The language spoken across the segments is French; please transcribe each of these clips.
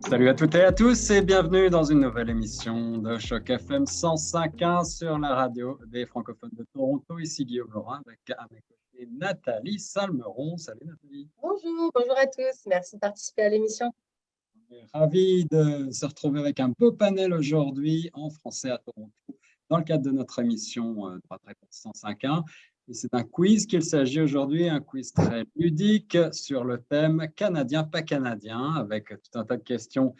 Salut à toutes et à tous et bienvenue dans une nouvelle émission de Choc FM 105.1 sur la radio des francophones de Toronto. Ici Guillaume Laurin avec à mes côtés Nathalie Salmeron. Salut Nathalie. Bonjour à tous. Merci de participer à l'émission. On est ravis de se retrouver avec un beau panel aujourd'hui en français à Toronto dans le cadre de notre émission Droit de réponse 105.1. Et c'est un quiz qu'il s'agit aujourd'hui, un quiz très ludique sur le thème canadien, pas canadien, avec tout un tas de questions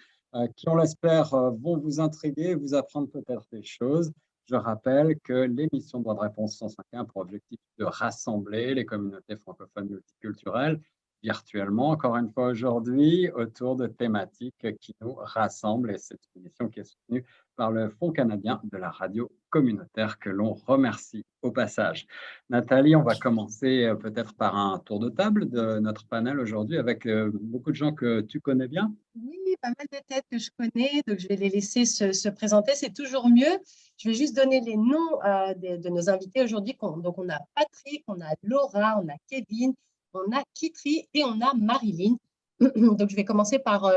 qui, on l'espère, vont vous intriguer, vous apprendre peut-être des choses. Je rappelle que l'émission Droit de réponse 105.1 a pour objectif de rassembler les communautés francophones multiculturelles virtuellement, encore une fois aujourd'hui, autour de thématiques qui nous rassemblent. Et c'est une émission qui est soutenue par le Fonds canadien de la radio communautaire que l'on remercie au passage. Nathalie, on va commencer peut-être par un tour de table de notre panel aujourd'hui avec beaucoup de gens que tu connais bien. Oui, pas mal de têtes que je connais, donc je vais les laisser se présenter, c'est toujours mieux. Je vais juste donner les noms de nos invités aujourd'hui. Donc, on a Patrick, on a Laura, on a Kevin, on a Kitri et on a Marilyn. Donc, je vais commencer par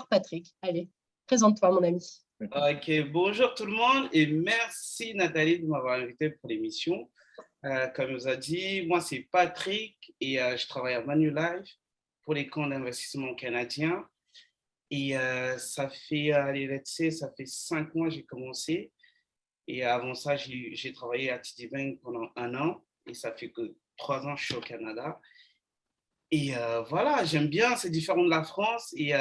Patrick. Allez, présente-toi, mon ami. Ok, bonjour tout le monde et merci Nathalie de m'avoir invité pour l'émission. Comme vous a dit, moi c'est Patrick et je travaille à Manulife pour les comptes d'investissement canadiens. Et ça fait 5 mois que j'ai commencé. Et avant ça, j'ai travaillé à TD Bank pendant 1 an et ça fait que 3 ans que je suis au Canada. Et voilà, j'aime bien, c'est différent de la France et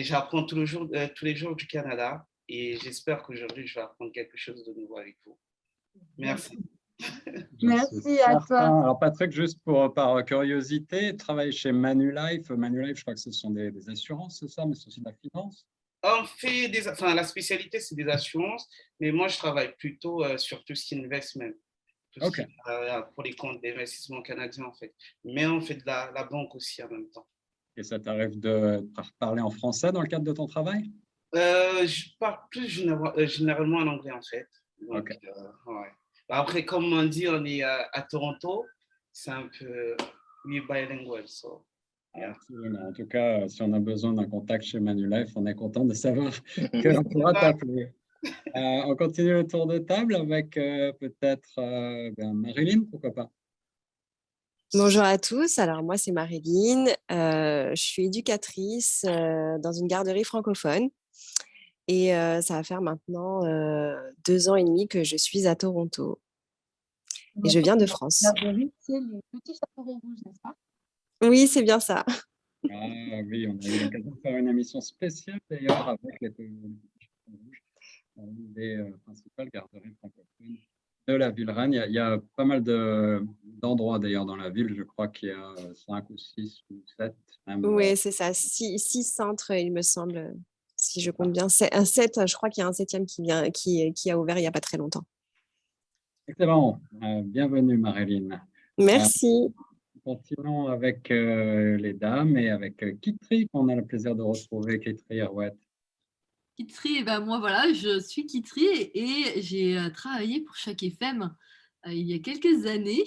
j'apprends tous les jours du Canada et j'espère qu'aujourd'hui, je vais apprendre quelque chose de nouveau avec vous. Merci. Merci à toi. Alors Patrick, juste par curiosité, travaille chez Manulife. Manulife, je crois que ce sont des assurances, c'est ça, mais c'est aussi de la finance. On fait la spécialité, c'est des assurances, mais moi, je travaille plutôt sur tout ce qui est investment, pour les comptes d'investissement canadiens, en fait. Mais on fait de la banque aussi en même temps. Et ça t'arrive de parler en français dans le cadre de ton travail? Je parle plus généralement en anglais, en fait. Donc, ouais. Après, comme on dit, on est à Toronto, c'est un peu bilingual. So, yeah. Absolument. En tout cas, si on a besoin d'un contact chez Manulife, on est content de savoir qu'on pourra t'appeler. On continue le tour de table avec peut-être Marilyn, pourquoi pas? Bonjour à tous, alors moi c'est Marilyn, je suis éducatrice dans une garderie francophone et ça va faire maintenant 2 ans et demi que je suis à Toronto et je viens de France. Garderie, c'est les petits chaperons rouges, n'est-ce pas? Oui, c'est bien ça. Ah oui, on a eu l'occasion de faire une émission spéciale d'ailleurs avec les principales garderies francophones de la ville Rennes. Il y a pas mal d'endroits d'ailleurs dans la ville, je crois qu'il y a 5 ou 6 ou 7. Oui, c'est ça, 6 centres il me semble, si je compte bien. Un 7, je crois qu'il y a un 7e qui a ouvert il n'y a pas très longtemps. Excellent, bienvenue Marilyn. Merci. Continuons avec les dames et avec Kitri, qu'on a le plaisir de retrouver. Kitri Arouet. Kitri, moi voilà, je suis Kitri et j'ai travaillé pour Choc FM il y a quelques années.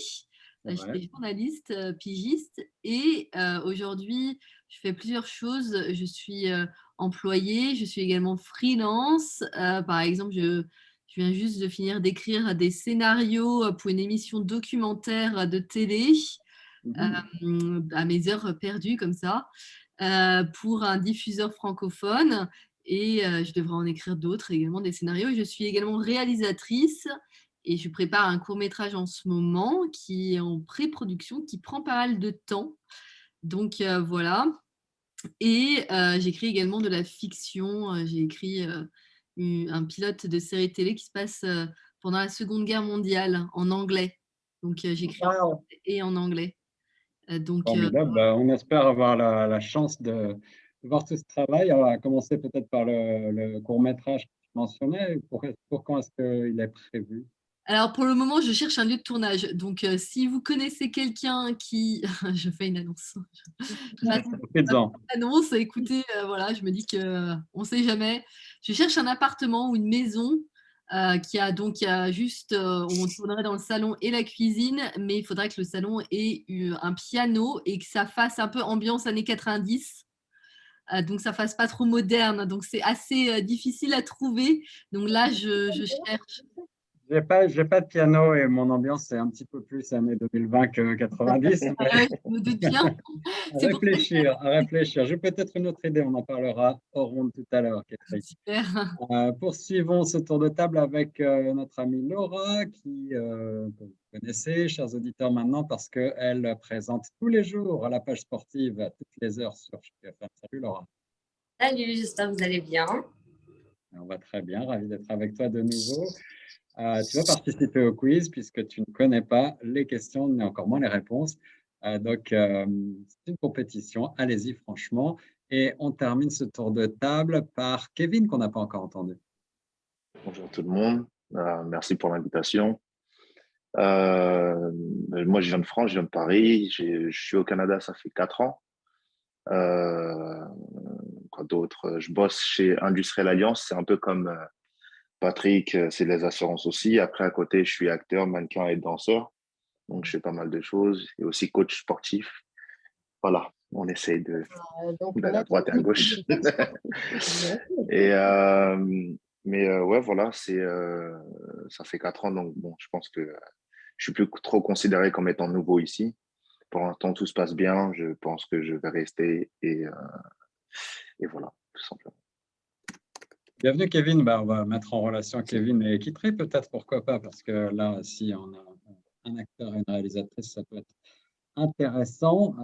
J'étais journaliste, pigiste et aujourd'hui, je fais plusieurs choses. Je suis employée, je suis également freelance. Par exemple, je viens juste de finir d'écrire des scénarios pour une émission documentaire de télé. À mes heures perdues comme ça, pour un diffuseur francophone et je devrais en écrire d'autres également, des scénarios. Je suis également réalisatrice et je prépare un court-métrage en ce moment qui est en pré-production, qui prend pas mal de temps. Donc voilà. Et j'écris également de la fiction. J'ai écrit un pilote de série télé qui se passe pendant la Seconde Guerre mondiale en anglais. Donc j'écris en français et en anglais. Donc, on espère avoir la chance de voir tout ce travail. On va commencer peut-être par le court-métrage que tu mentionnais. Pour quand est-ce qu'il est prévu? Alors, pour le moment, je cherche un lieu de tournage. Donc, si vous connaissez quelqu'un qui… je fais une annonce. Annonce, écoutez, voilà, je me dis qu'on ne sait jamais. Je cherche un appartement ou une maison qui a juste… on tournerait dans le salon et la cuisine, mais il faudrait que le salon ait un piano et que ça fasse un peu ambiance années 90. donc ça fasse pas trop moderne. Donc c'est assez difficile à trouver. Donc là, je cherche. J'ai pas de piano et mon ambiance est un petit peu plus années 2020 que 90. Mais Ouais, je me doute bien. C'est pour ça que à réfléchir. J'ai peut-être une autre idée, on en parlera hors ronde tout à l'heure, c'est Catherine. super. Poursuivons ce tour de table avec notre amie Laura, que vous connaissez, chers auditeurs, maintenant, parce qu'elle présente tous les jours la page sportive à toutes les heures sur Choc FM. Salut Laura. Salut, j'espère que vous allez bien. On va très bien, ravi d'être avec toi de nouveau. Tu vas participer au quiz puisque tu ne connais pas les questions, ni encore moins les réponses. C'est une compétition. Allez-y, franchement. Et on termine ce tour de table par Kevin, qu'on n'a pas encore entendu. Bonjour tout le monde, merci pour l'invitation. Moi, je viens de France, je viens de Paris, je suis au Canada, ça fait 4 ans. Quoi d'autre? Je bosse chez Industriel Alliance, c'est un peu comme Patrick, c'est les assurances aussi. Après, à côté, je suis acteur, mannequin et danseur, donc je fais pas mal de choses, et aussi coach sportif. Voilà, on essaye d'aller à droite et à gauche. Ouais, voilà, ça fait 4 ans, donc bon, je pense que je suis plus trop considéré comme étant nouveau ici. Pour l'instant, tout se passe bien. Je pense que je vais rester et voilà, tout simplement. Bienvenue Kevin. On va mettre en relation Kevin et Kitri, peut-être, pourquoi pas, parce que là, si on a un acteur et une réalisatrice, ça peut être intéressant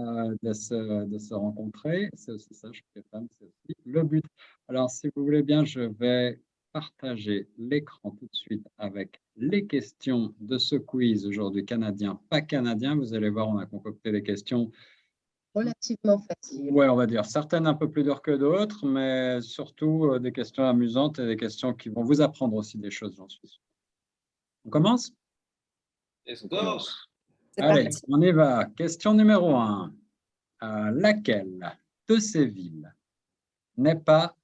de se rencontrer. C'est aussi ça, je fais femme, c'est aussi le but. Alors, si vous voulez bien, je vais partager l'écran tout de suite avec les questions de ce quiz aujourd'hui canadien, pas canadien. Vous allez voir, on a concocté des questions Relativement facile. ouais, on va dire certaines un peu plus dures que d'autres, mais surtout des questions amusantes et des questions qui vont vous apprendre aussi des choses, j'en suis sûr. On commence? Let's On go. commence. C'est Allez, parti. on y va. Question numéro 1. Laquelle de ces villes n'est pas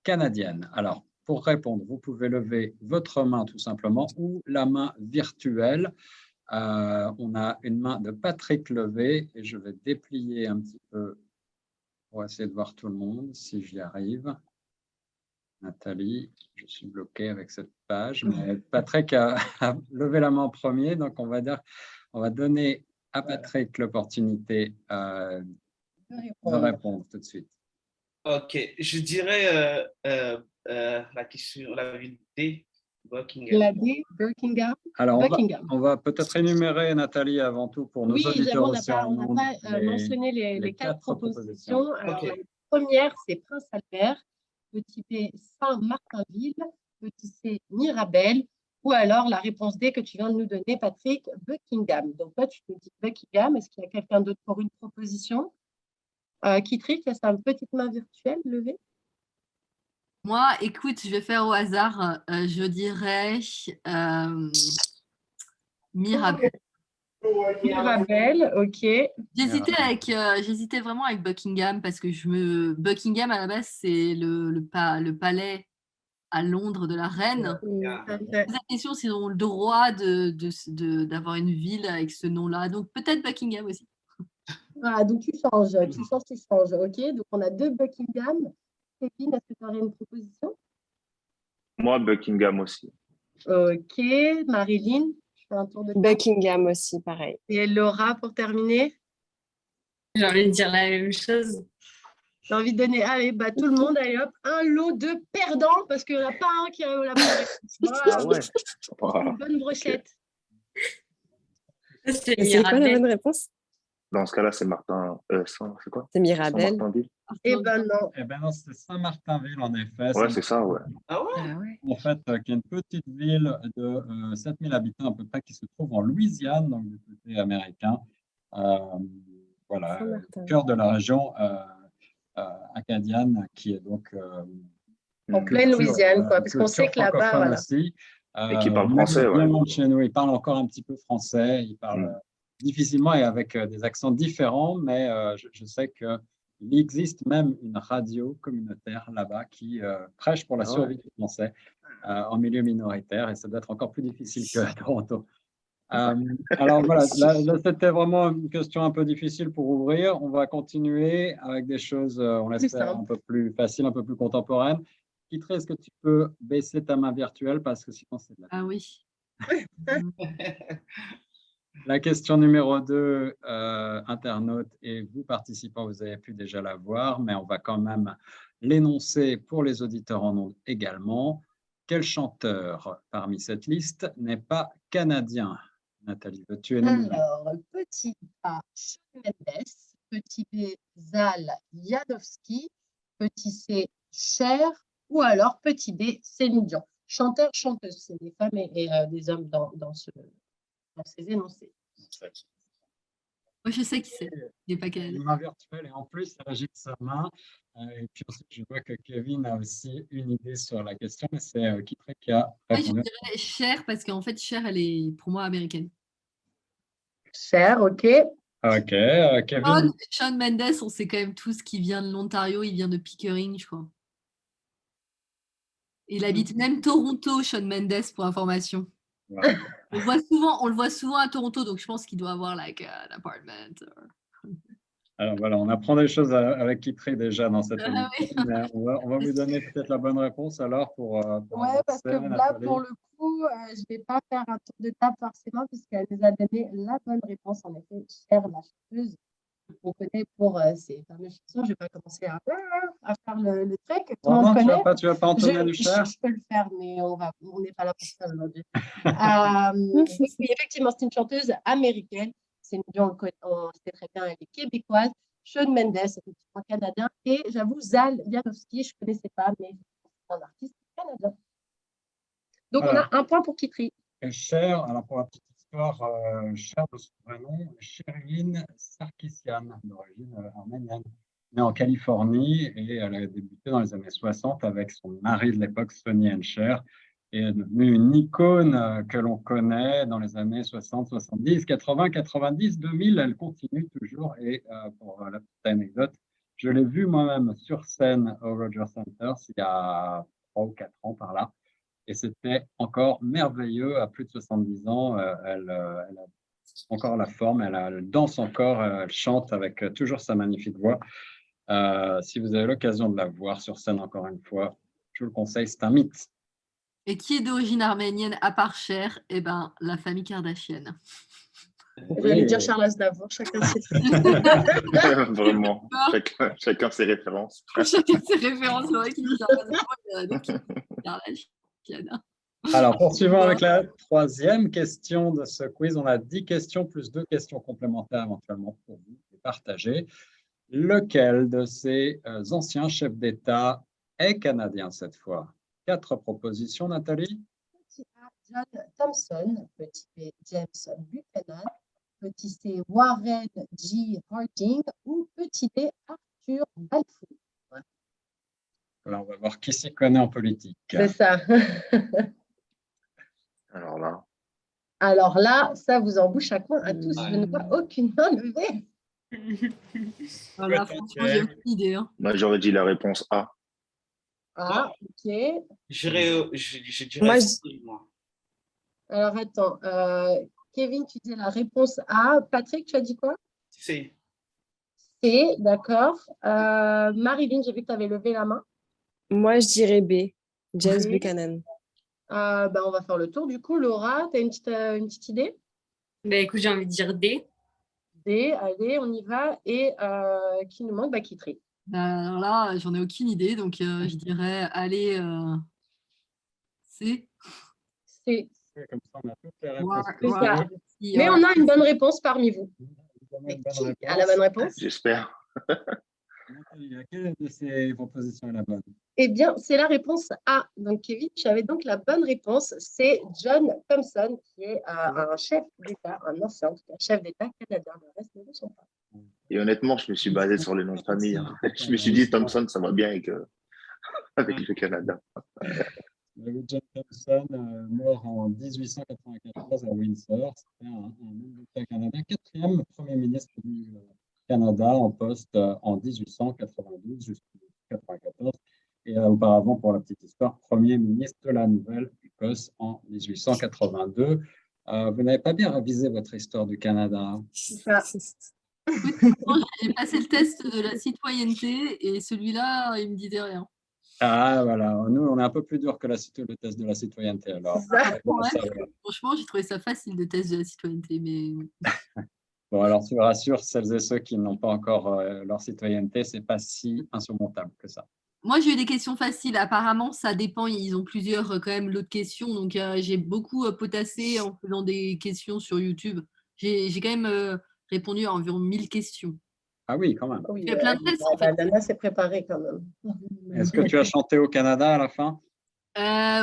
canadienne? Alors, pour répondre, vous pouvez lever votre main tout simplement ou la main virtuelle. On a une main de Patrick levée et je vais déplier un petit peu pour essayer de voir tout le monde si j'y arrive. Nathalie, je suis bloqué avec cette page, mais Patrick a levé la main en premier, donc on va donner à Patrick l'opportunité de répondre tout de suite. Ok, je dirais la question, la ville D, Buckingham. La D, Buckingham. Alors, Buckingham. on va peut-être énumérer, Nathalie, avant tout, pour nos Oui, auditeurs on n'a aussi pas, en ondes, mentionné les les 4 quatre propositions. Alors, Ok. la première, c'est Prince Albert. Petit B, Saint-Martinville. Petit C, Mirabel. Ou alors la réponse D que tu viens de nous donner, Patrick, Buckingham. Donc, toi, tu nous dis Buckingham. Est-ce qu'il y a quelqu'un d'autre pour une proposition? Kitri, tu as sa petite main virtuelle levée? Moi, écoute, je vais faire au hasard. Je dirais Mirabel. Mirabel, ok. J'hésitais vraiment avec Buckingham parce que Buckingham à la base c'est le palais à Londres de la reine. La question c'est le droit d'avoir une ville avec ce nom-là. Donc peut-être Buckingham aussi. Ah, donc tu changes. Ok, donc on a 2 Buckingham. Kevin, est-ce que tu aurais une proposition? Moi, Buckingham aussi. Ok, Marilyn, je fais un tour de table. Buckingham aussi, pareil. Et Laura, pour terminer, J'ai envie de dire la même chose. j'ai envie de donner, allez, tout le monde, allez hop, un lot de perdants parce qu'il n'y en a pas un qui a la bonne réponse. Voilà, Ah ouais. une bonne brochette. C'est Et c'est quoi la Mirabel. bonne réponse? Dans ce cas-là, c'est c'est quoi? C'est Mirabel. Saint-Martinville. Eh ben non. Eh bien non, c'est Saint-Martinville, en effet. Ouais, c'est ça, ouais. Ah ouais? Ah ouais. En fait, qui est une petite ville de 7000 habitants à peu près, qui se trouve en Louisiane, donc du côté américain. Voilà, Saint-Martin. cœur de la région acadienne, qui est donc En pleine Louisiane, quoi, parce qu'on sait que là-bas, francophone voilà. aussi. Et qui parle français, bien ouais. loin de chez nous, ils parlent encore un petit peu français, ils parlent difficilement et avec des accents différents, mais je sais qu'il existe même une radio communautaire là-bas qui prêche pour la survie du français en milieu minoritaire, et ça doit être encore plus difficile que à Toronto. Alors voilà, là, c'était vraiment une question un peu difficile pour ouvrir. On va continuer avec des choses, on l'espère, un peu plus faciles, un peu plus contemporaines. Kitri, est-ce que tu peux baisser ta main virtuelle parce que sinon c'est de la... Ah oui. La question numéro 2, internaute, et vous participants, vous avez pu déjà la voir, mais on va quand même l'énoncer pour les auditeurs en ondes également. Quel chanteur parmi cette liste n'est pas canadien? Nathalie, veux-tu énumérer? Alors, petit A, Shawn Mendes, petit B, Zal Jadowski, petit C, Cher, ou alors petit D, Céline Dion. Chanteur, chanteuse, c'est des femmes et des hommes dans ces énoncés. Moi, je sais qui c'est. Il n'est pas canadien. Une main virtuelle et en plus, elle agite sa main. Et puis ensuite, je vois que Kevin a aussi une idée sur la question, mais c'est Kitri qui a Moi, je répondu. dirais Cher parce qu'en fait, Cher, elle est pour moi américaine. Cher, ok. Ok, Kevin. Shawn Mendes, on sait quand même tous qu'il vient de l'Ontario, il vient de Pickering, je crois. Il habite même Toronto, Shawn Mendes, pour information. Ouais. On le voit souvent à Toronto, donc je pense qu'il doit avoir like an apartment. Alors voilà, on apprend des choses avec Kitri déjà dans cette Ah émission, oui. mais on va vous donner peut-être la bonne réponse alors pour Ouais, parce que avancer, là, Nathalie. pour le coup, je ne vais pas faire un tour de table forcément, puisqu'elle nous a donné la bonne réponse. En effet, Cher, la chanteuse, on connaît pour ses fameuses chansons. Je ne vais pas commencer à faire le trait que tout le monde connaît. Tu vas pas entonner du Cher? Je peux le faire, mais on n'est pas là pour ça aujourd'hui. Oui, effectivement, c'est une chanteuse américaine. Céline Dion, on sait très bien, elle est québécoise. Shawn Mendes, effectivement canadien. Et j'avoue, Zal Jadowski, je ne connaissais pas, mais c'est un artiste canadien. Donc, Voilà. on a un point pour Kitri. Et Cher, alors pour la petite histoire, Cher de son vrai nom, Sherilyn Sarkissian, d'origine arménienne, née en Californie et elle a débuté dans les années 60 avec son mari de l'époque, Sonny and Cher, et est devenue une icône que l'on connaît dans les années 60, 70, 80, 90, 2000. Elle continue toujours et pour la petite anecdote, je l'ai vue moi-même sur scène au Rogers Centre il y a 3 ou 4 ans par là. Et c'était encore merveilleux. À plus de 70 ans, elle a encore la forme, elle danse encore, elle chante avec toujours sa magnifique voix. Si vous avez l'occasion de la voir sur scène encore une fois, je vous le conseille, c'est un mythe. Et qui est d'origine arménienne à part Cher? Eh ben, la famille Kardashian. J'allais dire Charles Aznavour, chacun ses trucs. Vraiment, chacun ses références. Chacun ses références, Laura qui dit Charles Aznavour, donc qui dit Kardashian. Alors, poursuivons avec la troisième question de ce quiz. On a 10 questions plus 2 questions complémentaires éventuellement pour vous et partager. Lequel de ces anciens chefs d'État est canadien cette fois? 4 propositions, Nathalie. Petit A, John Thompson. Petit B, James Buchanan. Petit C, Warren G. Harding. Ou petit D, Arthur Balfour. Alors, on va voir qui s'y connaît en politique. C'est ça. Alors là, ça vous embouche à coin à tous. Je ne vois aucune main levée. Voilà, franchement, j'ai aucune idée. Hein. moi j'aurais dit la réponse A. Ah, ok. Je dirais Moi, moi. Alors, attends. Kevin, tu dis la réponse A. Patrick, tu as dit quoi? C'est C, d'accord. Marilyn, j'ai vu que tu avais levé la main. moi, je dirais B, James B. Buchanan. On va faire le tour. Du coup, Laura, tu as une petite idée? Ben, écoute, j'ai envie de dire D. D, allez, on y va. Et qui nous manque? Kitri. Alors là, j'en ai aucune idée, donc je dirais, allez, C. C. Comme ça, on a toutes les réponses. C'est ça. Voilà. Mais on a une bonne réponse parmi vous. Mais qui a la bonne réponse? J'espère. Quelle de ces propositions est la bonne? Eh bien, c'est la réponse A. Donc, Kevin, tu avais donc la bonne réponse. C'est John Thompson, qui est un chef d'État, un ancien en tout cas, chef d'État canadien. Le reste ne le sont pas. Et honnêtement, je me suis basé sur les noms de famille. Hein. Je me suis dit, Thompson, ça va bien avec le Canada. John Thompson, mort en 1894 à Windsor. C'était un homme d'État canadien, 4e Premier ministre du Canada en poste en 1892 jusqu'en 1994. Et auparavant, pour la petite histoire, Premier ministre de la Nouvelle-Écosse en 1882. Vous n'avez pas bien révisé votre histoire du Canada. J'ai passé le test de la citoyenneté et celui-là, il ne me disait rien. Ah, voilà. Nous, on est un peu plus dur que le test de la citoyenneté. Alors, Franchement, j'ai trouvé ça facile, le test de la citoyenneté. Mais... Bon, alors, tu rassures celles et ceux qui n'ont pas encore leur citoyenneté, ce n'est pas si insurmontable que ça. Moi, j'ai eu des questions faciles. Apparemment, ça dépend. Ils ont plusieurs, quand même, lots de questions. Donc, j'ai beaucoup potassé en faisant des questions sur YouTube. J'ai quand même répondu à environ 1000 questions. Ah oui, quand même. Oui, Il y a plein de tests, en fait. Dana s'est préparée quand même. Est-ce que tu as chanté au Canada à la fin?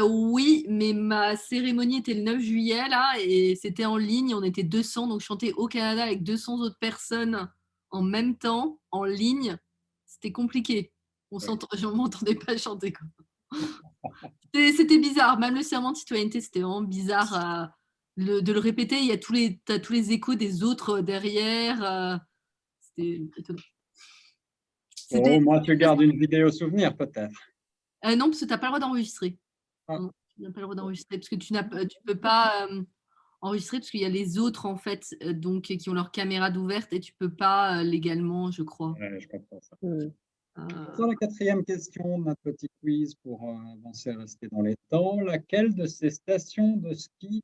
Oui, mais ma cérémonie était le 9 juillet, là, et c'était en ligne. On était 200, donc chanter au Canada avec 200 autres personnes en même temps, en ligne, c'était compliqué. Je ne m'entendais pas chanter, quoi. C'était bizarre. Même le serment de citoyenneté, c'était vraiment bizarre de le répéter. Il y a t'as tous les échos des autres derrière. C'était étonnant. Au moins, tu gardes une vidéo souvenir, peut-être. Non, parce que tu n'as pas le droit d'enregistrer. Ah. Non, tu n'as pas le droit d'enregistrer parce que tu peux pas enregistrer parce qu'il y a les autres, en fait, donc, qui ont leur caméra d'ouverte et tu ne peux pas légalement, je crois. Ouais, je comprends ça. Sur la quatrième question de notre petit quiz pour avancer et rester dans les temps, laquelle de ces stations de ski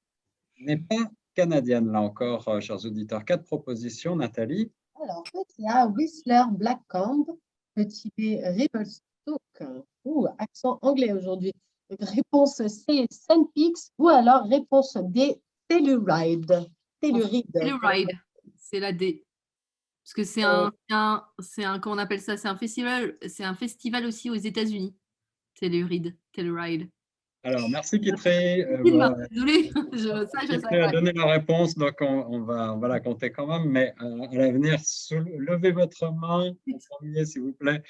n'est pas canadienne? Là encore, chers auditeurs, 4 propositions. Nathalie? Alors, petit A, Whistler Blackcomb. Petit B, Revelstoke. Accent anglais aujourd'hui. Réponse C, Sun Peaks. Ou alors réponse D, Telluride. Telluride, c'est la D. Parce que c'est comment on appelle ça? C'est un festival aussi aux États-Unis. Telluride. Alors, merci Kitré. Désolée, Kitré a donné la réponse, donc on va la compter quand même, mais à l'avenir, levez votre main en premier, s'il vous plaît,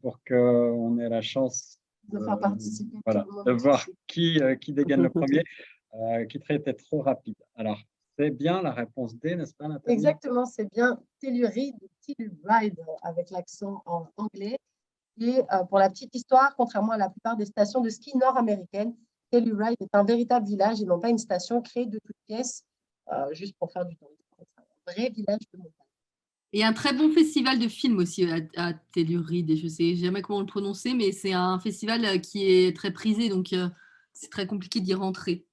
pour qu'on ait la chance de faire participer. Voilà, de voir qui dégaine le premier. Kitré était trop rapide. Alors, c'est bien la réponse D, n'est-ce pas, Nathalie? Exactement, c'est bien Telluride avec l'accent en anglais. Et pour la petite histoire, contrairement à la plupart des stations de ski nord-américaines, Telluride est un véritable village et non pas une station créée de toutes pièces juste pour faire du tourisme. C'est un vrai village de montagne. Et un très bon festival de films aussi à Telluride. Et je ne sais jamais comment le prononcer, mais c'est un festival qui est très prisé, donc c'est très compliqué d'y rentrer.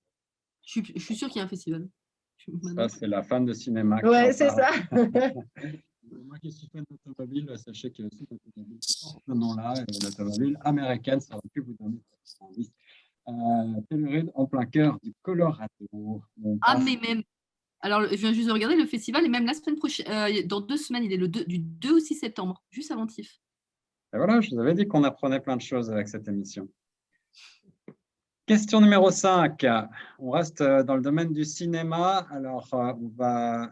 Je suis sûre qu'il y a un festival. Ça, c'est la fan de cinéma. Ouais, c'est ça. Moi qui suis fan d'automobile, sachez qu'il y a aussi d'automobile porte ce nom-là, l'automobile américaine, ça aurait pu vous donner envie. Telluride en plein cœur du Colorado. Mais même. Alors, je viens juste de regarder le festival, et même la semaine prochaine, dans 2 semaines, il est du 2 au 6 septembre, juste avant TIFF. Et voilà, je vous avais dit qu'on apprenait plein de choses avec cette émission. Question numéro 5. On reste dans le domaine du cinéma. Alors, on va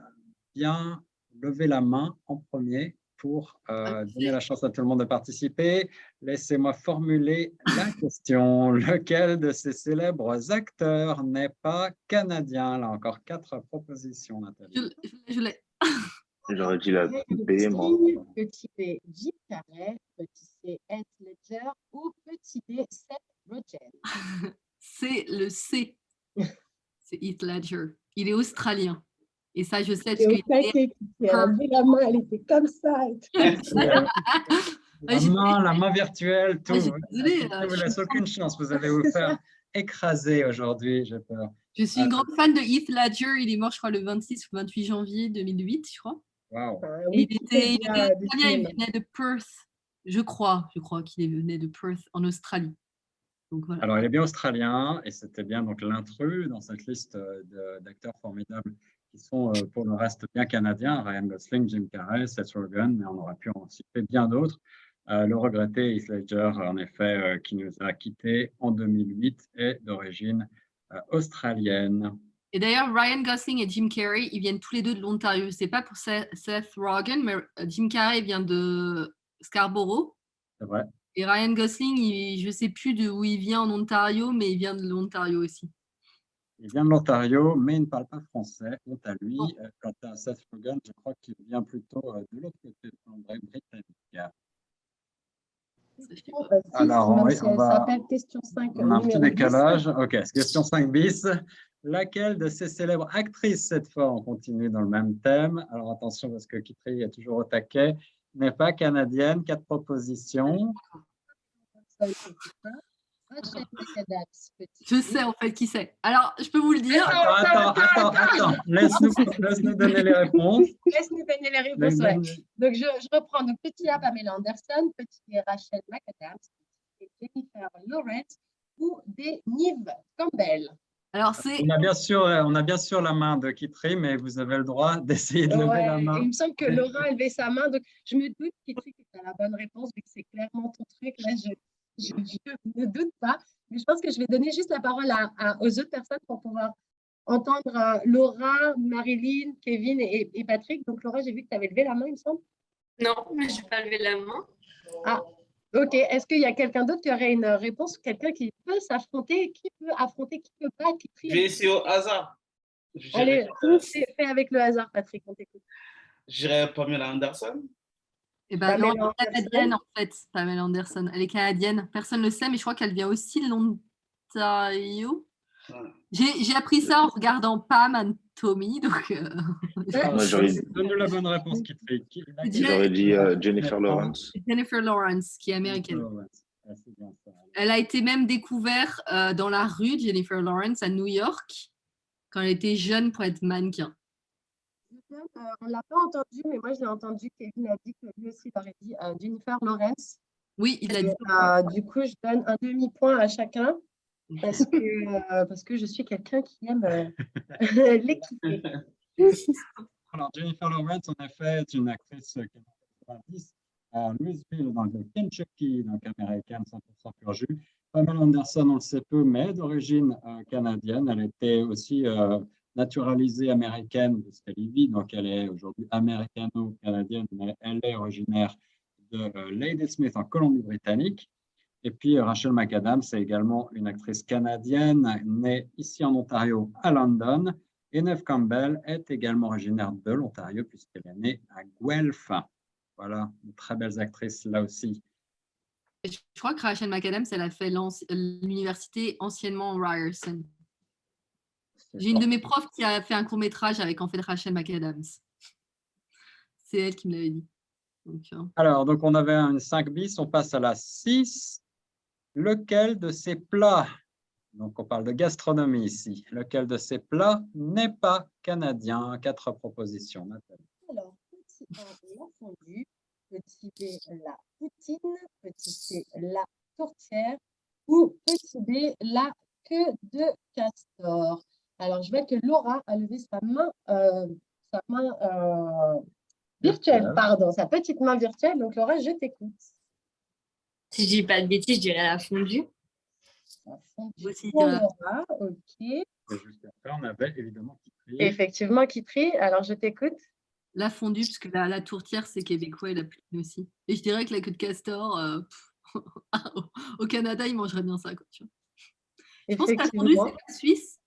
bien lever la main en premier pour donner la chance à tout le monde de participer. Laissez-moi formuler la question. Lequel de ces célèbres acteurs n'est pas canadien? Là encore, 4 propositions, Nathalie. Je l'ai. J'aurais dit la B, moi. Petit B, Jim Carrey. Petit C, Heath Ledger. Ou petit D, Seth Rogen. C'est le C. C'est Heath Ledger. Il est australien. Et ça, je sais. Elle a mis la main, elle était comme ça. La main virtuelle, tout. Désolée, Je ne vous laisse aucune chance. Vous allez vous faire écraser aujourd'hui, j'ai peur. Je suis une grande fan de Heath Ledger. Il est mort, je crois, le 26 ou 28 janvier 2008, je crois. Wow. Il venait de Perth. Je crois qu'il venait de Perth, en Australie. Donc, voilà. Alors, il est bien australien et c'était bien donc l'intrus dans cette liste d'acteurs formidables qui sont pour le reste bien canadiens, Ryan Gosling, Jim Carrey, Seth Rogen, mais on aurait pu en citer bien d'autres. Le regretté Heath Ledger, en effet, qui nous a quittés en 2008, est d'origine australienne. Et d'ailleurs, Ryan Gosling et Jim Carrey, ils viennent tous les deux de l'Ontario. C'est pas pour Seth Rogen, mais Jim Carrey vient de Scarborough. C'est vrai. Et Ryan Gosling, je ne sais plus d'où il vient en Ontario, mais il vient de l'Ontario aussi. Il vient de l'Ontario, mais il ne parle pas français. Quant à lui, quant à Seth Rogen, je crois qu'il vient plutôt de l'autre côté de Cambrai-Britannique. Alors, ça s'appelle question 5. On a un petit décalage. OK, question 5 bis. Laquelle de ces célèbres actrices, cette fois, on continue dans le même thème. Alors attention, parce que Kitri est toujours au taquet, n'est pas canadienne. 4 propositions. Rachel McAdams, Je sais en fait qui c'est. Alors, je peux vous le dire. Attends. Laisse-nous donner les réponses. Laisse-nous donner les réponses. Ouais. Donc, je reprends. Donc, petit A, Pamela Anderson. Petit B, Rachel McAdams. Petit B, Jennifer Lawrence. Ou D, Neve Campbell. Alors, c'est... On a bien sûr la main de Kitri, mais vous avez le droit d'essayer de lever la main. Il me semble que Laura a levé sa main. Donc, je me doute, Kitri, que tu as la bonne réponse, vu que c'est clairement ton truc. Là, je ne doute pas. Mais je pense que je vais donner juste la parole aux autres personnes pour pouvoir entendre Laura, Marilyn, Kevin et Patrick. Donc, Laura, j'ai vu que tu avais levé la main, il me semble. Non, mais je n'ai pas levé la main. Ah, ok. Est-ce qu'il y a quelqu'un d'autre qui aurait une réponse? Quelqu'un qui peut s'affronter? Qui peut affronter? Qui peut pas? Je vais essayer au hasard. Allez, fais avec le hasard, Patrick, on t'écoute. J'irai Pamela Anderson. Eh ben, non, elle est canadienne en fait, Pamela Anderson. Elle est canadienne. Personne ne le sait, mais je crois qu'elle vient aussi de l'Ontario. Voilà. J'ai appris ça en regardant Pam and Tommy. Donc, Donne-nous la bonne réponse, Kitri. J'aurais dit Jennifer Lawrence. Jennifer Lawrence, qui est américaine. Elle a été même découverte dans la rue, Jennifer Lawrence, à New York, quand elle était jeune pour être mannequin. On ne l'a pas entendu, mais moi je l'ai entendu. Kevin a dit que lui aussi il aurait dit Jennifer Lawrence. Oui, il a dit. Du coup, je donne un demi-point à chacun parce que je suis quelqu'un qui aime l'équité. Alors, Jennifer Lawrence, en effet, est une actrice qui est en 90 à Louisville, dans le Kentucky, donc américaine, 100% pur jus. Pamela Anderson, on le sait peu, mais d'origine canadienne. Elle était aussi naturalisée américaine de ce qu'elle vit, donc elle est aujourd'hui américano-canadienne, mais elle est originaire de Ladysmith en Colombie-Britannique. Et puis Rachel McAdams, c'est également une actrice canadienne née ici en Ontario, à London. Et Neve Campbell est également originaire de l'Ontario puisqu'elle est née à Guelph. Voilà, de très belles actrices là aussi. Je crois que Rachel McAdams, elle a fait l'université anciennement Ryerson. J'ai une de mes profs qui a fait un court-métrage avec en fait Rachel McAdams. C'est elle qui me l'avait dit. Alors, donc on avait une 5 bis, on passe à la 6. Lequel de ces plats, donc on parle de gastronomie ici, lequel de ces plats n'est pas canadien? 4 propositions, Nathalie. Alors, petit A, la fondue, petit B, la poutine, petit C, la tourtière ou petit D, la queue de castor. Alors, je vois que Laura a levé sa main virtuelle, pardon, sa petite main virtuelle. Donc, Laura, je t'écoute. Si je dis pas de bêtises, je dirais la fondue. La fondue pour Laura, ok. Et juste après, on avait évidemment Kitri. Effectivement, Kitri. Alors, je t'écoute. La fondue, parce que la tourtière, c'est québécois et la poutine aussi. Et je dirais que la queue de castor, au Canada, ils mangeraient bien ça. Quoi, tu vois. Je pense que la fondue, c'est pas suisse.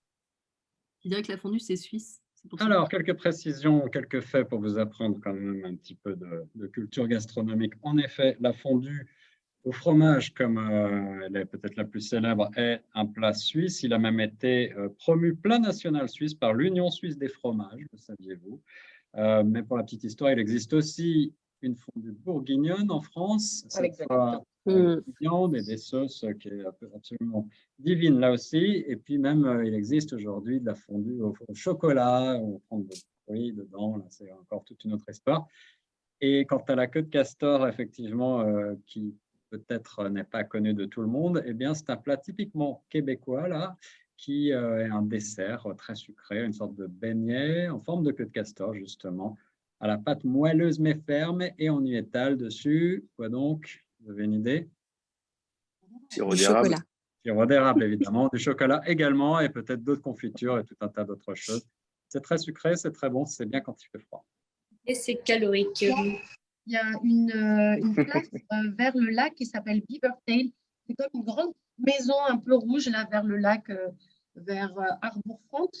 Je dirais que la fondue, c'est suisse. Alors, quelques précisions, quelques faits pour vous apprendre quand même un petit peu de culture gastronomique. En effet, la fondue au fromage, comme elle est peut-être la plus célèbre, est un plat suisse. Il a même été promu plat national suisse par l'Union suisse des fromages, le saviez-vous. Mais pour la petite histoire, il existe aussi une fondue bourguignonne en France. Cette fois, avec des viandes et des sauces qui est absolument divine là aussi. Et puis même, il existe aujourd'hui de la fondue au chocolat, on prend des fruits dedans. Là, c'est encore toute une autre histoire. Et quant à la queue de castor, effectivement, qui peut-être n'est pas connue de tout le monde, eh bien, c'est un plat typiquement québécois, là, qui est un dessert très sucré, une sorte de beignet en forme de queue de castor, justement, à la pâte moelleuse mais ferme, et on y étale dessus. Quoi donc? Vous avez une idée? Sirop d'érable. Sirop d'érable, évidemment, du chocolat également, et peut-être d'autres confitures et tout un tas d'autres choses. C'est très sucré, c'est très bon, c'est bien quand il fait froid. Et c'est calorique. Il y a une place vers le lac qui s'appelle Beavertail. C'est comme une grande maison un peu rouge là vers le lac, vers Harbourfront.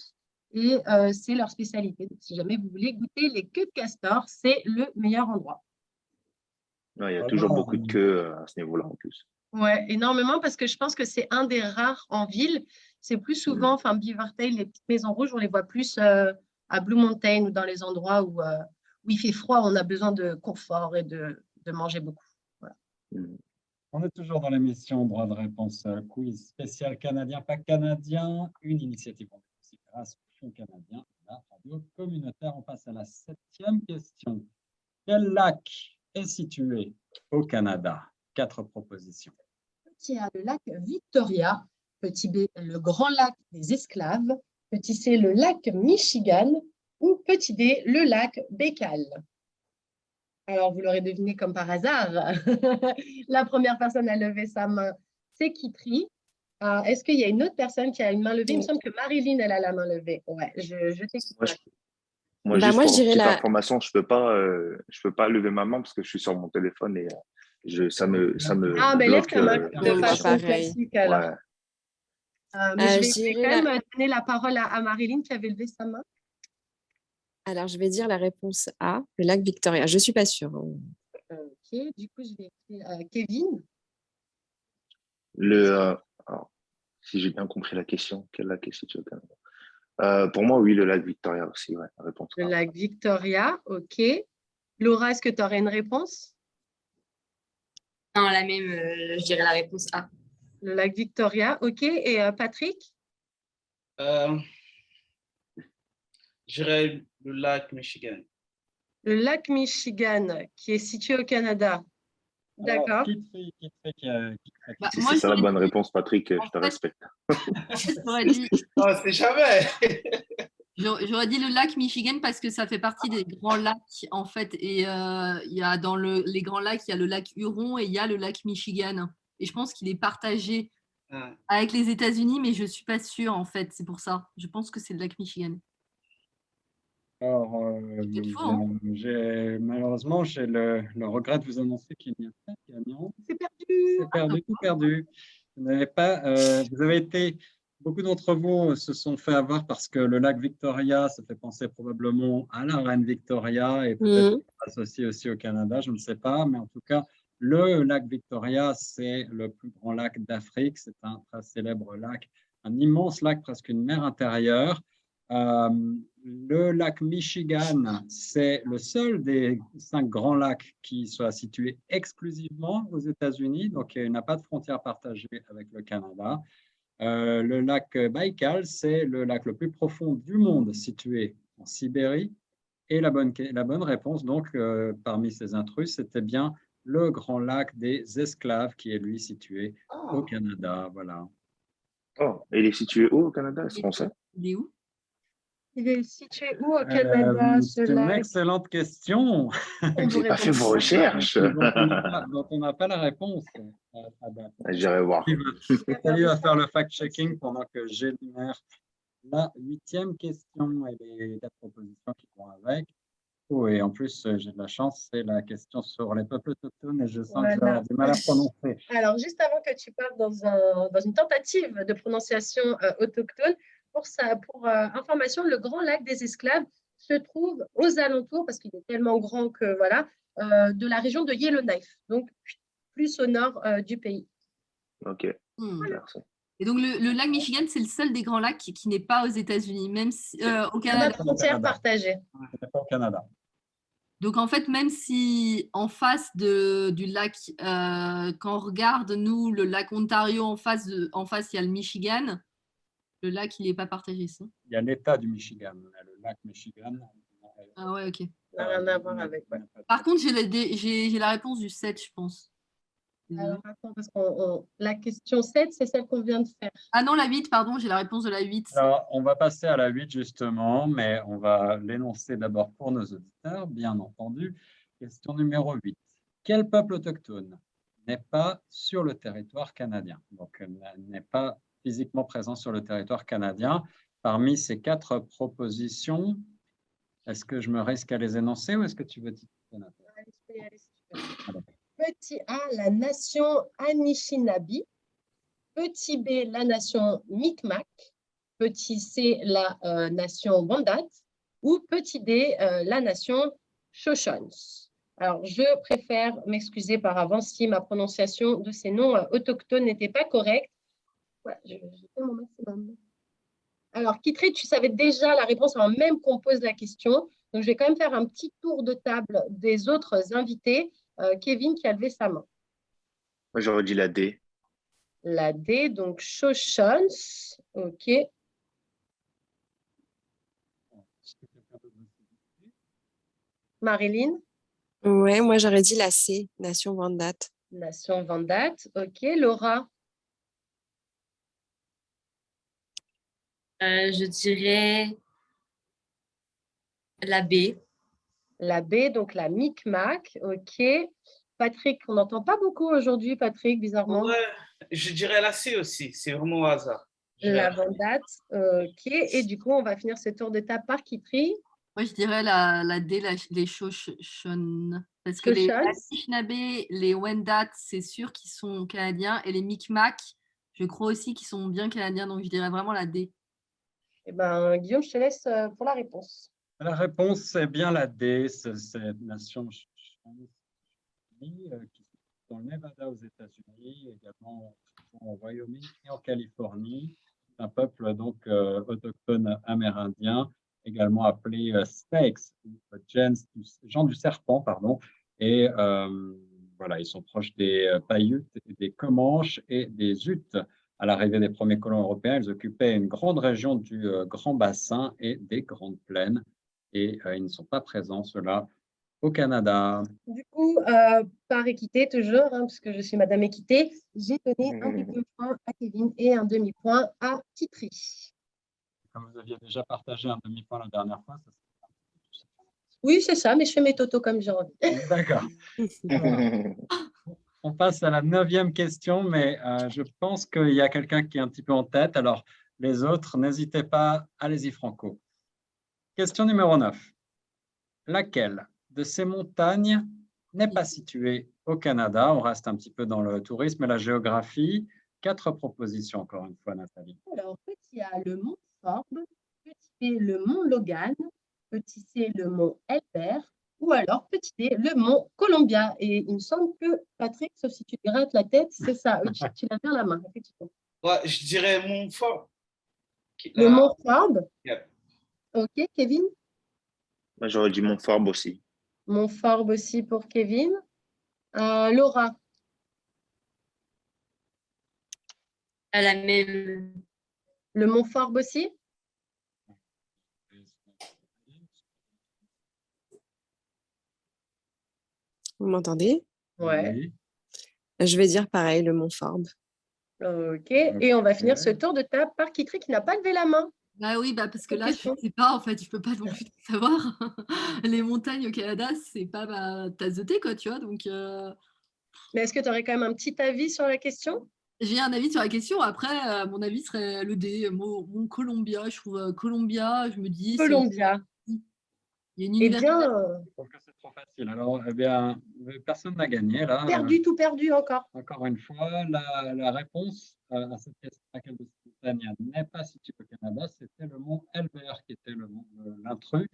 Et c'est leur spécialité. Donc, si jamais vous voulez goûter les queues de castor, c'est le meilleur endroit. Non, il y a toujours beaucoup de queues à ce niveau-là en plus. Ouais, énormément parce que je pense que c'est un des rares en ville. C'est plus souvent, enfin, Beavertail, les petites maisons rouges, on les voit plus à Blue Mountain ou dans les endroits où il fait froid, on a besoin de confort et de manger beaucoup. Voilà. On est toujours dans l'émission Droit de réponse quiz spécial canadien, pas canadien, une initiative grâce au Fonds canadien, la radio communautaire. On passe à la 7e question. Quel lac est situé au Canada? 4 propositions. Petit A, le lac Victoria. Petit B, le grand lac des Esclaves. Petit C, le lac Michigan. Ou petit D, le lac Baikal. Alors, vous l'aurez deviné comme par hasard. La première personne à lever sa main, c'est Kitri. Est-ce qu'il y a une autre personne qui a une main levée? Il me semble que Marilyn, elle a la main levée. Ouais, je t'écoute. Moi, Bah, juste moi, je pour dirais petite la... information, je peux pas lever ma main parce que je suis sur mon téléphone et ça me Ah, mais lève bloque. ta main de moi, façon pareil. classique alors. Ouais. Mais je je vais dirais quand la... même donner la parole à Marilyn qui avait levé sa main. Alors, je vais dire la réponse A, le lac Victoria. Je ne suis pas sûre. Ok, du coup, je vais écrire Kevin. Alors, si j'ai bien compris la question, quel lac est situé au Canada? Pour moi, oui, le lac Victoria aussi, ouais, la réponse Le A. lac Victoria, ok. Laura, est-ce que tu aurais une réponse? Non, la même, je dirais la réponse A. Le lac Victoria, ok. Et Patrick? J'irais le lac Michigan. Le lac Michigan, qui est situé au Canada. D'accord. Kitri qui a Bah, Si moi, c'est ça la j'aurais bonne réponse, Patrick, je en te fait, respecte. Oh, c'est jamais. j'aurais dit le lac Michigan parce que ça fait partie des grands lacs, en fait. Et il y a dans les grands lacs, il y a le lac Huron et il y a le lac Michigan. Et je pense qu'il est partagé Ah, avec les États-Unis, mais je ne suis pas sûre, en fait. C'est pour ça. Je pense que c'est le lac Michigan. Alors, Peut-être faux, hein. malheureusement, j'ai le regret de vous annoncer qu'il n'y a pas de gagnant. C'est perdu. C'est perdu, tout perdu. Vous n'avez pas, vous avez été, beaucoup d'entre vous se sont fait avoir parce que le lac Victoria, ça fait penser probablement à la reine Victoria et peut-être associé aussi au Canada, je ne sais pas, mais en tout cas, le lac Victoria, c'est le plus grand lac d'Afrique. C'est un très célèbre lac, un immense lac, presque une mer intérieure. Le lac Michigan, c'est le seul des 5 grands lacs qui soit situé exclusivement aux États-Unis, donc il n'a pas de frontière partagée avec le Canada. Le lac Baïkal, c'est le lac le plus profond du monde situé en Sibérie. Et la bonne réponse, donc, parmi ces intrus, c'était bien le grand lac des Esclaves, qui est lui situé au Canada. Voilà. Oh, et il est situé où au Canada? Est-ce qu'on sait? Il est où? Il est situé où au Canada, ce C'est une lac? excellente question. On J'ai vous pas fait répond. vos recherches. dont on n'a pas la réponse à date. J'irai voir. Nathalie va faire le fact-checking pendant que j'énumère la 8e question et les 4 propositions qui vont avec. Oh, et en plus, j'ai de la chance, c'est la question sur les peuples autochtones et je sens que je vais avoir du mal à prononcer. Alors, juste avant que tu partes dans une tentative de prononciation autochtone, pour information, le Grand Lac des Esclaves se trouve aux alentours, parce qu'il est tellement grand que voilà, de la région de Yellowknife, donc plus au nord du pays. Ok, merci. Et donc, le lac Michigan, c'est le seul des grands lacs qui n'est pas aux États-Unis, même si, au Il y a pas Canada. de frontière partagée. C'est pas au Canada. Donc, en fait, même si en face du lac, quand on regarde, nous, le lac Ontario, en face, il y a le Michigan. Le lac, il n'est pas partagé, ça. Il y a l'État du Michigan, le lac Michigan. Ah ouais, ok. Ça n'a rien à voir avec. Ouais. Par contre, j'ai la réponse du 7, je pense. Alors, attends, parce que la question 7, c'est celle qu'on vient de faire. Ah non, la 8, pardon, j'ai la réponse de la 8. Alors, on va passer à la 8 justement, mais on va l'énoncer d'abord pour nos auditeurs, bien entendu. Question numéro 8. Quel peuple autochtone n'est pas sur le territoire canadien? Donc, n'est pas physiquement présent sur le territoire canadien. Parmi ces 4 propositions, est-ce que je me risque à les énoncer ou est-ce que tu veux dire? Petit A, la nation Anishinaabe. Petit B, la nation Mi'kmaq. Petit C, la nation Wendat. Ou petit D, la nation Shoshones. Alors, je préfère m'excuser par avance si ma prononciation de ces noms autochtones n'était pas correcte. Voilà, je fais mon maximum. Alors, Kitri, tu savais déjà la réponse avant même qu'on pose la question. Donc, je vais quand même faire un petit tour de table des autres invités. Kevin qui a levé sa main. Moi, j'aurais dit la D. La D, donc Shoshans. OK. Marilyn, Ouais, moi j'aurais dit la C, Nation Wendat. Nation Wendat. OK. Laura, Je dirais la B. la B, donc la Micmac. OK. Patrick, on n'entend pas beaucoup aujourd'hui, Patrick, bizarrement. Ouais, je dirais la C aussi, c'est vraiment au hasard. La Wendat. OK. Et du coup, on va finir ce tour de table par Kitri. Moi, je dirais la D, les Shoshone. Parce que les Shoshans. Anishinaabe, les Wendat, c'est sûr qu'ils sont canadiens. Et les Micmac, je crois aussi qu'ils sont bien canadiens. Donc, je dirais vraiment la D. Eh ben, Guillaume, je te laisse pour la réponse. La réponse, c'est bien la D, c'est cette nation qui sont dans le Nevada aux États-Unis, également au Wyoming et en Californie. Un peuple donc autochtone amérindien, également appelé Snakes, gens du serpent, pardon. Et voilà, ils sont proches des Paiutes, des Comanches et des Utes. À l'arrivée des premiers colons européens, ils occupaient une grande région du Grand Bassin et des Grandes Plaines. Et ils ne sont pas présents, ceux-là, au Canada. Du coup, par équité toujours, hein, puisque je suis Madame Équité, j'ai donné un demi-point à Kevin et un demi-point à Kitri. Comme vous aviez déjà partagé un demi-point la dernière fois, ça Oui, c'est ça, mais je fais mes totos comme j'ai envie. D'accord. On passe à la 9e question, mais je pense qu'il y a quelqu'un qui est un petit peu en tête. Alors, les autres, n'hésitez pas, allez-y Franco. Question numéro 9. Laquelle de ces montagnes n'est pas située au Canada? On reste un petit peu dans le tourisme et la géographie. 4 propositions, encore une fois, Nathalie. Alors, petit A, le mont Forbes, petit B, le mont Logan, petit C, le mont Elbert, ou alors petit D, le mont Columbia. Et il me semble que, Patrick, sauf si tu te grattes la tête, c'est ça, tu l'as vers la main, effectivement. Ouais, je dirais Montfort. Le mont Forbes. Yep. OK, Kevin? Moi, j'aurais dit Montforbes aussi. Mont Forbes aussi pour Kevin. Laura? À la même. Le mont Forbes aussi? Vous m'entendez? Ouais. Oui. Je vais dire pareil, le Mont Forbes. OK. Et on va finir ce tour de table par Kitri qui n'a pas levé la main. Bah oui, parce que Bonne là, je question. ne sais pas, en fait, je ne peux pas non plus savoir. Les montagnes au Canada, c'est pas ma tasse de thé, quoi, tu vois. Donc, Mais est-ce que tu aurais quand même un petit avis sur la question? j'ai un avis sur la question. Après, mon avis serait le D, mon Columbia. Je trouve Columbia, je me dis, Columbia. il y a une Eh université. bien, Je trouve que c'est trop facile. Alors, eh bien, personne n'a gagné là. perdu, tout perdu encore. Encore une fois, la réponse à cette question, laquelle de ces montagnes n'est pas située au Canada, c'était le mont Elbert, qui était l'intrus,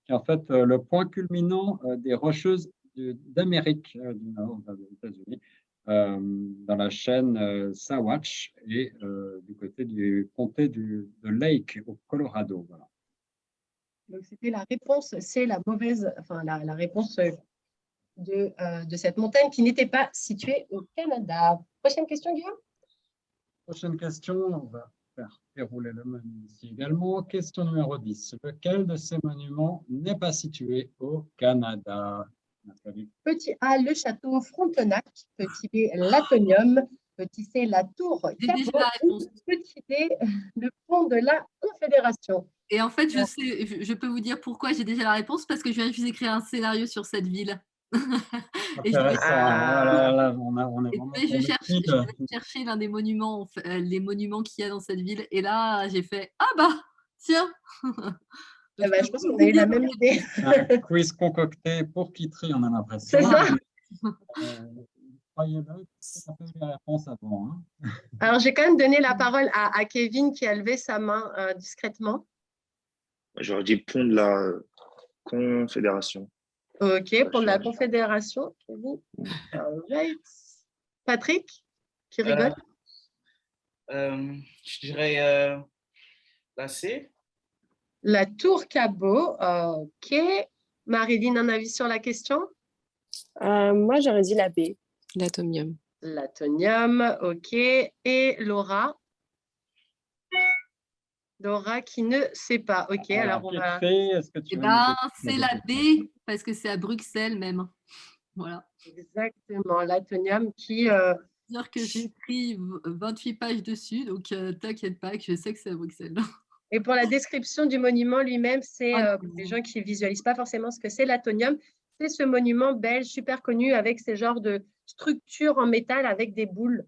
qui est en fait le point culminant des Rocheuses d'Amérique du Nord, des États-Unis, dans la chaîne Sawatch et du côté du comté de Lake au Colorado. Voilà. Donc, c'était la réponse, c'est la mauvaise, enfin, la réponse de cette montagne qui n'était pas située au Canada. Prochaine question, Guillaume? Prochaine question, on va faire dérouler le menu ici également. Question numéro 10. Lequel de ces monuments n'est pas situé au Canada? Nathalie. Petit A, le château Frontenac. Petit B, l'Atonium. Petit C, la tour J'ai déjà Capot. la réponse. Petit D, le pont de la Confédération. Et en fait, je peux vous dire pourquoi j'ai déjà la réponse, parce que je viens de écrire un scénario sur cette ville. Et Intéressant. Là, on est vraiment je sur le vais chercher l'un des monuments, les monuments qu'il y a dans cette ville. Et là, j'ai fait « Ah bah, tiens !» Eh ben, je pense qu'on a eu la même idée. Un quiz concocté pour Kitri, on a l'impression. C'est ça. Croyez-le, ça fait les réponses avant. Hein. Alors, j'ai quand même donné la parole à Kevin qui a levé sa main discrètement. J'aurais dit pont de la Confédération. OK, pour la change. Confédération, Kevin. All right. Patrick, qui rigole? Je dirais la C. La tour Cabot. OK. Marilyn, un avis sur la question? Moi, j'aurais dit la B, l'atomium. L'atonium, OK. Et Laura? Laura qui ne sait pas. OK, alors on va… Catherine, est-ce que tu Eh veux ben, nous c'est dire- la B, parce que c'est à Bruxelles même. Voilà. Exactement, l'atonium qui… Dire que j'ai écrit 28 pages dessus, donc t'inquiète pas que je sais que c'est à Bruxelles. Et pour la description du monument lui-même, c'est Ah, pour les gens qui ne visualisent pas forcément ce que c'est l'atonium. C'est ce monument belge super connu avec ces genres de structures en métal avec des boules,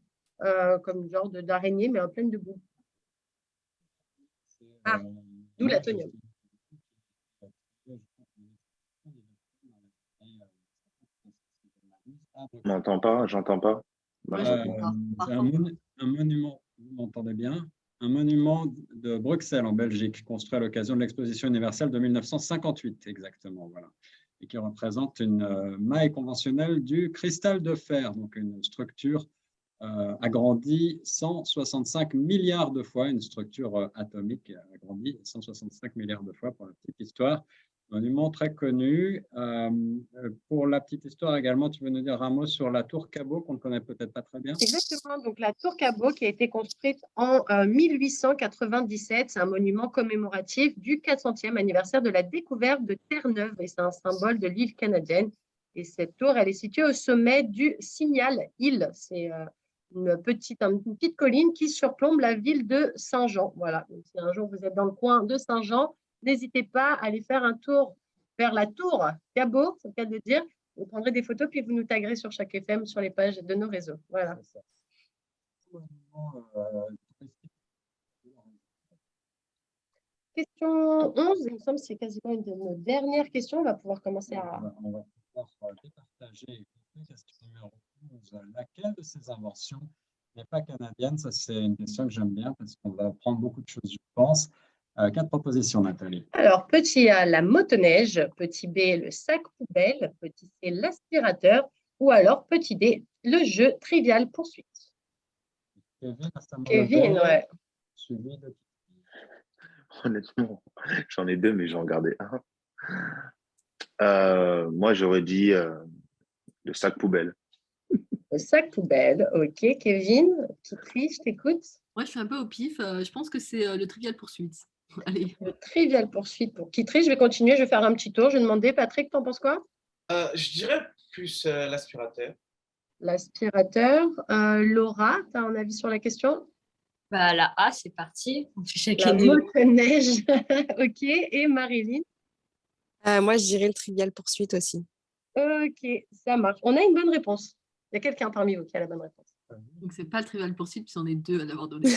comme genre d'araignée, mais en pleine de boules. Ah, d'où l'atonium. J'entends pas, j'entends pas. Moi, Malheureusement. j'entends pas. C'est un monument, vous m'entendez bien? Un monument de Bruxelles en Belgique, construit à l'occasion de l'exposition universelle de 1958, exactement, voilà, et qui représente une maille conventionnelle du cristal de fer, donc une structure agrandie 165 milliards de fois, une structure atomique agrandie 165 milliards de fois pour la petite histoire. Monument très connu. Pour la petite histoire également, tu veux nous dire un mot sur la tour Cabot qu'on ne connaît peut-être pas très bien? Exactement, donc la tour Cabot qui a été construite en 1897, c'est un monument commémoratif du 400e anniversaire de la découverte de Terre-Neuve et c'est un symbole de l'île canadienne. Et cette tour, elle est située au sommet du Signal Hill. C'est une petite colline qui surplombe la ville de Saint-Jean. Voilà, donc si un jour vous êtes dans le coin de Saint-Jean, n'hésitez pas à aller faire un tour vers la tour Cabot, c'est le cas de le dire. Vous prendrez des photos, puis vous nous taguerez sur chaque FM sur les pages de nos réseaux. Voilà. Question 11, il me semble que c'est quasiment une de nos dernières questions. On va pouvoir commencer à… On va pouvoir départager. Question numéro 11. Laquelle de ces inventions n'est pas canadienne? Ça, c'est une question que j'aime bien parce qu'on va apprendre beaucoup de choses, je pense. 4 propositions, Nathalie. Alors, petit A, la motoneige. Petit B, le sac poubelle. Petit C, l'aspirateur. Ou alors, petit D, le jeu Trivial Poursuite. Kevin, ouais. Suivi de… Honnêtement, j'en ai deux, mais j'en gardais un. Moi, j'aurais dit le sac poubelle. Le sac poubelle. OK, Kevin, qui triche, t'écoutes? Moi, je suis un peu au pif. Je pense que c'est le Trivial Poursuite. Allez. Le Trivial Poursuite pour qui triche. Je vais continuer, je vais faire un petit tour. Je vais demander, Patrick, t'en penses quoi? Je dirais plus l'aspirateur. L'aspirateur. Laura, tu as un avis sur la question? Bah, la A, c'est parti. On fait La chacun des… motoneige. OK. Et Marilyn? Moi, je dirais le Trivial Poursuite aussi. OK, ça marche. On a une bonne réponse. Il y a quelqu'un parmi vous qui a la bonne réponse. Donc, c'est pas le Trivial Poursuite, puis on est deux à l'avoir donné.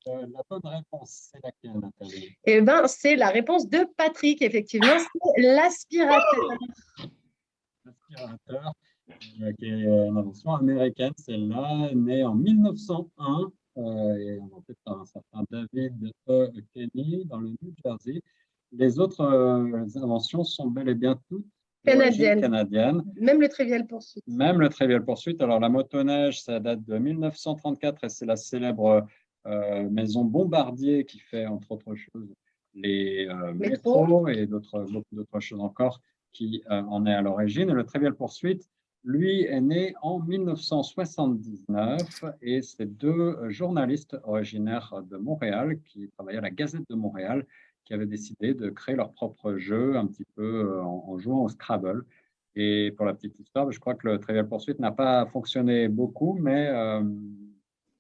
La bonne réponse, c'est laquelle, Nathalie? Eh bien, c'est la réponse de Patrick, effectivement, c'est l'aspirateur. L'aspirateur, qui est une invention américaine, celle-là, née en 1901 et inventée par un certain David E. Kenny dans le New Jersey. Les autres inventions sont bel et bien toutes d'origine canadienne. Même le Trivial Poursuite. Même le Trivial Poursuite. Alors, la motoneige, ça date de 1934 et c'est la célèbre maison Bombardier qui fait, entre autres choses, les métros et beaucoup d'autres choses encore qui en est à l'origine. Et le Trivial Poursuite, lui, est né en 1979 et c'est deux journalistes originaires de Montréal qui travaillaient à la Gazette de Montréal qui avaient décidé de créer leur propre jeu un petit peu en jouant au Scrabble. Et pour la petite histoire, je crois que le Trivial Pursuit n'a pas fonctionné beaucoup, mais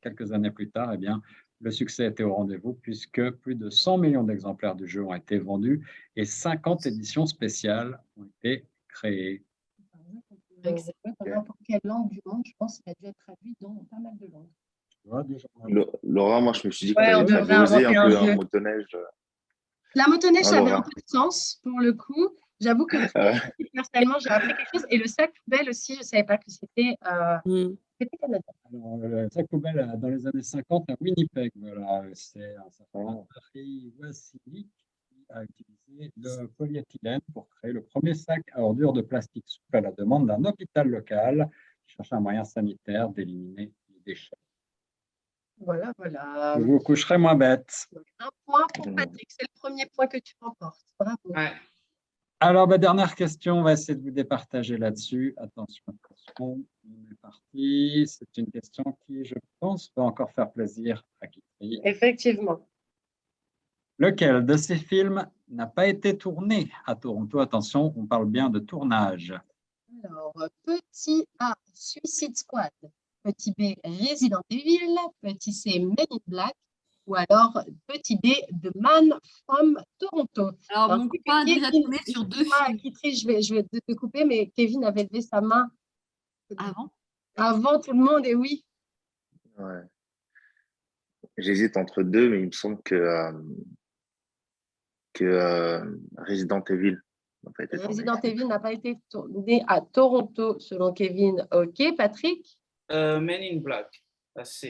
quelques années plus tard, eh bien, le succès était au rendez-vous puisque plus de 100 millions d'exemplaires du jeu ont été vendus et 50 éditions spéciales ont été créées. Dans n'importe quelle langue du monde, je pense qu'il a dû être traduit dans pas mal de langues. Laura, moi, je me suis dit que Ouais, on tu devrait avais osé inventer un un peu jeu. un motoneige. La motoneige, Ah, ça avait un Laura. peu de sens pour le coup. J'avoue que personnellement, j'ai appris quelque chose. Et le sac poubelle aussi, je ne savais pas que c'était canadien. Alors, le sac poubelle, dans les années 50, à Winnipeg, voilà, c'est un certain Harry Wassily qui a utilisé le polyéthylène pour créer le premier sac à ordures de plastique souple à la demande d'un hôpital local qui cherchait un moyen sanitaire d'éliminer les déchets. Voilà, voilà. Je vous coucherez moins bête. Donc, un point pour Patrick. C'est le premier point que tu remportes. Bravo. Ouais. Alors, dernière question, on va essayer de vous départager là-dessus. Attention, attention, on est parti. C'est une question qui, je pense, va encore faire plaisir à Kitri. Effectivement. Lequel de ces films n'a pas été tourné à Toronto? Attention, on parle bien de tournage. Alors, petit A, Suicide Squad. Petit B, Resident Evil. Petit C, Men in Black. Ou alors, petit D, The Man from Toronto. Alors, mon copain a déjà tourné sur 2 films. Kitri, je vais te couper, mais Kevin avait levé sa main Avant tout le monde, et oui. Ouais. J'hésite entre deux, mais il me semble que Resident Evil n'a pas été tourné. Resident Evil n'a pas été tourné à Toronto, selon Kevin. OK, Patrick? Men in Black.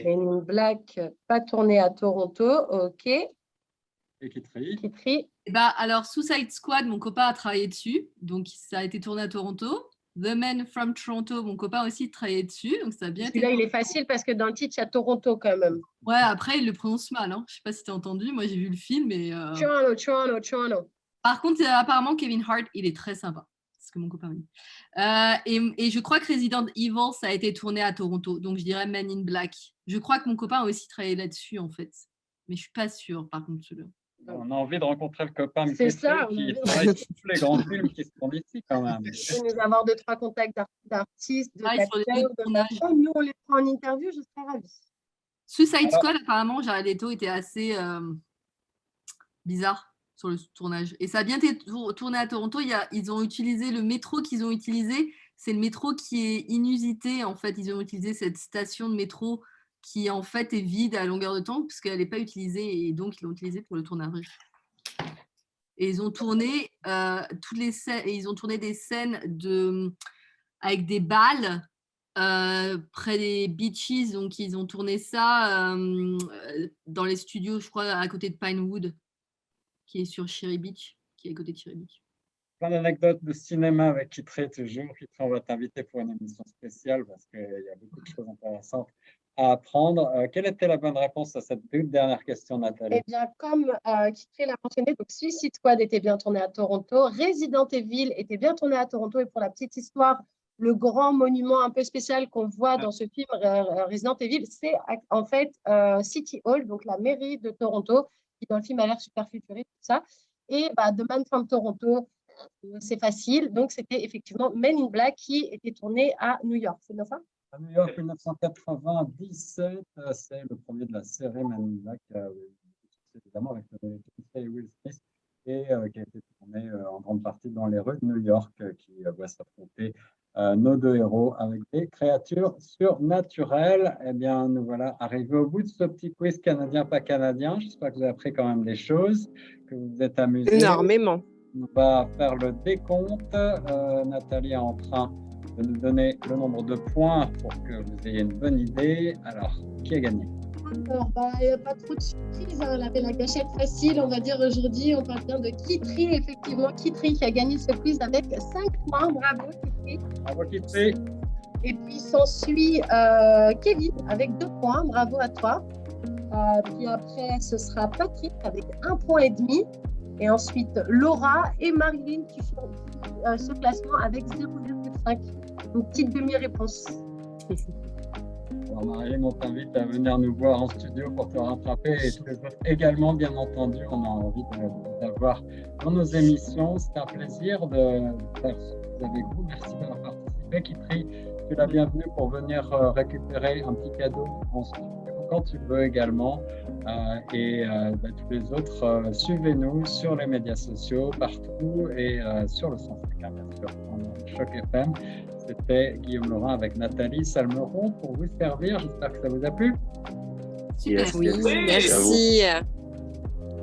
Men in Black, pas tourné à Toronto. OK. Et Kitri? Kitri? Alors, Suicide Squad, mon copain a travaillé dessus. Donc, ça a été tourné à Toronto. The Man from Toronto, mon copain aussi travaillé dessus. Donc, ça a bien été. Celui-là, il est facile parce que dans le titre, il y a Toronto quand même. Ouais, après, il le prononce mal. Hein. Je ne sais pas si tu as entendu. Moi, j'ai vu le film. Et, Toronto. Par contre, apparemment, Kevin Hart, il est très sympa. C'est ce que mon copain m'a dit. Et je crois que Resident Evil, ça a été tourné à Toronto. Donc, je dirais Men in Black. Je crois que mon copain a aussi travaillé là-dessus, en fait. Mais je ne suis pas sûre, par contre, celui-là. On a envie de rencontrer le copain de C'est Kitri ça, qui travaille sur tous les grands films qui se font ici quand même. Tu peux nous avoir 2-3 contacts d'artistes, sur les d'acteurs, de tournages. machin. Nous, on les prend en interview, je serais ravie. Suicide Squad, apparemment, Jared Leto était assez bizarre sur le tournage. Et ça a bien été tourné à Toronto. Ils ont utilisé le métro qu'ils ont utilisé. C'est le métro qui est inusité. En fait, ils ont utilisé cette station de métro qui, en fait, est vide à longueur de temps puisqu'elle n'est pas utilisée. Et donc, ils l'ont utilisée pour le tournage. Et ils ont tourné toutes les scènes. Et ils ont tourné des scènes avec des balles près des beaches. Donc, ils ont tourné ça dans les studios, je crois, à côté de Pinewood, qui est sur Cherry Beach, qui est à côté de Cherry Beach. Plein d'anecdotes de cinéma avec Kitri toujours. Kitri, on va t'inviter pour une émission spéciale parce qu'il y a beaucoup de choses intéressantes à apprendre. Quelle était la bonne réponse à cette toute dernière question, Nathalie? Eh bien, comme Kitri l'a mentionné, donc Suicide Squad était bien tourné à Toronto, Resident Evil était bien tourné à Toronto, et pour la petite histoire, le grand monument un peu spécial qu'on voit dans ce film Resident Evil, c'est en fait City Hall, donc la mairie de Toronto, qui dans le film a l'air super futuriste, tout ça. Et The Man from Toronto, c'est facile. Donc, c'était effectivement Men in Black qui était tourné à New York. C'est bien ça? À New York, 1997, c'est le premier de la série Men in Black, évidemment avec Will Smith, et qui a été tourné en grande partie dans les rues de New York, qui va s'affronter nos deux héros avec des créatures surnaturelles. Eh bien, nous voilà arrivés au bout de ce petit quiz canadien, pas canadien. J'espère que vous avez appris quand même des choses, que vous vous êtes amusés. Énormément. On va faire le décompte. Nathalie est en train de nous donner le nombre de points pour que vous ayez une bonne idée. Alors, qui a gagné? Alors, il n'y a pas trop de surprises. Hein. Elle avait la gâchette facile, on va dire aujourd'hui. On parle bien de Kitri, effectivement. Kitri qui a gagné ce quiz avec 5 points. Bravo, Kitri. Bravo, Kitri. Et puis s'ensuit Kevin avec 2 points. Bravo à toi. Puis après, ce sera Patrick avec 1,5 point. Et ensuite, Laura et Marilyn qui font ce classement avec 0,5. Une petite demi-réponse. Alors, Marilyn, on t'invite à venir nous voir en studio pour te rattraper, et tous les autres également, bien entendu. On a envie d'avoir dans nos émissions. C'est un plaisir de faire ça avec vous. Merci d'avoir participé. Kitri, tu es la bienvenue pour venir récupérer un petit cadeau en studio quand tu veux également. Tous les autres, suivez-nous sur les médias sociaux, partout, et sur le 105, bien sûr, en Choc FM. C'était Guillaume Laurin avec Nathalie Salmeron pour vous servir. J'espère que ça vous a plu. Super. Yes, Oui, yes. merci.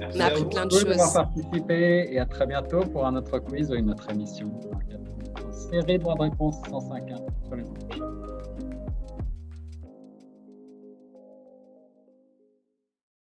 Merci On a à appris vous. plein de Merci choses. d'avoir participé et à très bientôt pour un autre quiz ou une autre émission. Une série de droits de réponse 105.1 sur les ondes.